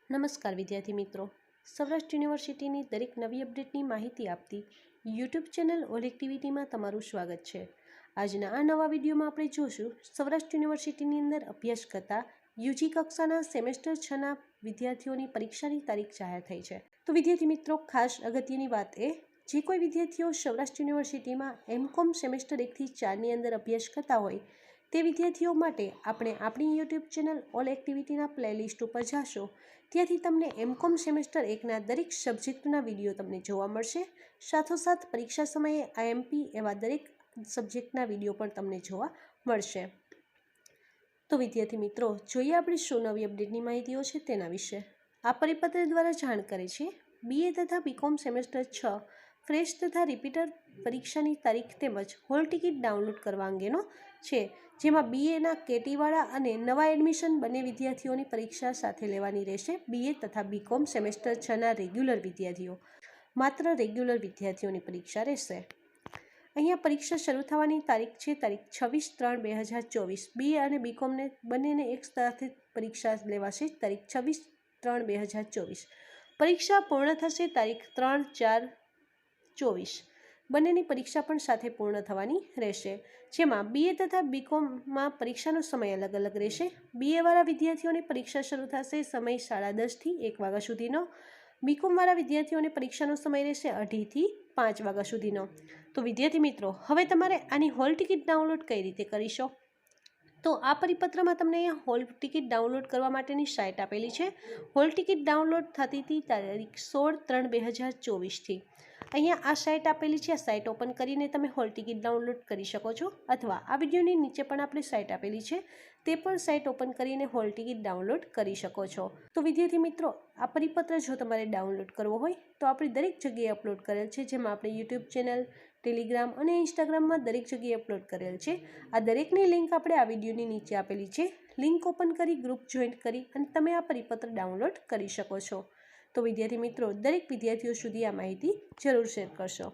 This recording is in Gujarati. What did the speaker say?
નમસ્કાર વિદ્યાર્થી મિત્રો, સૌરાષ્ટ્ર યુનિવર્સિટીની દરેક નવી અપડેટની માહિતી આપતી યુટ્યુબ ચેનલ ઓલ એક્ટિવિટીમાં તમારું સ્વાગત છે। આજના આ નવા વિડીયોમાં આપણે જોશું સૌરાષ્ટ્ર યુનિવર્સિટીની અંદર અભ્યાસ કરતા યુજી કક્ષાના સેમેસ્ટર 6ના વિદ્યાર્થીઓની પરીક્ષાની તારીખ જાહેર થઈ છે। તો વિદ્યાર્થી મિત્રો, ખાસ અગત્યની વાત જે કોઈ વિદ્યાર્થીઓ સૌરાષ્ટ્ર યુનિવર્સિટીમાં એમકોમ સેમેસ્ટર 1થી 4ની અંદર અભ્યાસ કરતા હોય તે વિદ્યાર્થીઓ માટે આપણે આપણી યુટ્યુબ ચેનલ ઓલ એક્ટિવિટીના પ્લેલિસ્ટ ઉપર જાશો, ત્યાંથી તમને એમકોમ સેમેસ્ટર 1ના દરેક સબ્જેક્ટના વિડીયો તમને જોવા મળશે। સાથોસાથ પરીક્ષા સમયે આઈએમપી એવા દરેક સબ્જેક્ટના વિડીયો પણ તમને જોવા મળશે। તો વિદ્યાર્થી મિત્રો, જોઈએ આપણે શું નવી અપડેટની માહિતીઓ છે તેના વિશે। આ પરિપત્ર દ્વારા જાણ કરે છે બીએ તથા બીકોમ સેમેસ્ટર 6 ફ્રેશ તથા રિપીટર પરીક્ષાની તારીખ તેમજ હોલ ટિકિટ ડાઉનલોડ કરવા અંગેનો છે, જેમાં બીએના કેટીવાળા અને નવા એડમિશન બંને વિદ્યાર્થીઓની પરીક્ષા સાથે લેવાની રહેશે। બીએ તથા બીકોમ સેમેસ્ટર 6ના રેગ્યુલર વિદ્યાર્થીઓ, માત્ર રેગ્યુલર વિદ્યાર્થીઓની પરીક્ષા રહેશે। અહીંયા પરીક્ષા શરૂ થવાની તારીખ છે તારીખ 26/3/2024। બીએ અને બીકોમને બંનેને એક સાથે પરીક્ષા લેવાશે તારીખ 26/3/2024। પરીક્ષા પૂર્ણ થશે તારીખ 3/4/24। બંનેની પરીક્ષા પણ સાથે પૂર્ણ થવાની રહેશે, જેમાં બીએ તથા બીકોમમાં પરીક્ષાનો સમય અલગ અલગ રહેશે। બીએવાળા વિદ્યાર્થીઓની પરીક્ષા શરૂ થશે સમય 10:30થી 1 વાગ્યા સુધીનો, બીકોમવાળા વિદ્યાર્થીઓને પરીક્ષાનો સમય રહેશે 2:30 થી 5 વાગ્યા સુધીનો। તો વિદ્યાર્થી મિત્રો, હવે તમારે આની હોલ ટિકિટ ડાઉનલોડ કઈ રીતે કરીશો? તો આ પરિપત્રમાં તમને અહીંયા હોલ ટિકિટ ડાઉનલોડ કરવા માટેની સાઇટ આપેલી છે। હોલ ટિકિટ ડાઉનલોડ થતી હતી તારીખ 16/3/2024થી। અહીંયા આ સાઇટ આપેલી છે, આ સાઇટ ઓપન કરીને તમે હોલ ટિકિટ ડાઉનલોડ કરી શકો છો, અથવા આ વિડીયોની નીચે પણ આપણે સાઇટ આપેલી છે તે પણ સાઇટ ઓપન કરીને હોલ ટિકિટ ડાઉનલોડ કરી શકો છો। તો વિદ્યાર્થી મિત્રો, આ પરિપત્ર જો તમારે ડાઉનલોડ કરવો હોય તો આપણે દરેક જગ્યાએ અપલોડ કરેલ છે, જેમાં આપણે યુટ્યુબ ચેનલ, ટેલિગ્રામ અને ઇન્સ્ટાગ્રામમાં દરેક જગ્યાએ અપલોડ કરેલ છે। આ દરેકની લિંક આપણે આ વિડીયોની નીચે આપેલી છે, લિંક ઓપન કરી ગ્રુપ જોઈન કરી અને તમે આ પરિપત્ર ડાઉનલોડ કરી શકો છો। તો વિદ્યાર્થી મિત્રો, દરેક વિદ્યાર્થીઓ સુધી આ માહિતી જરૂર શેર કરશો।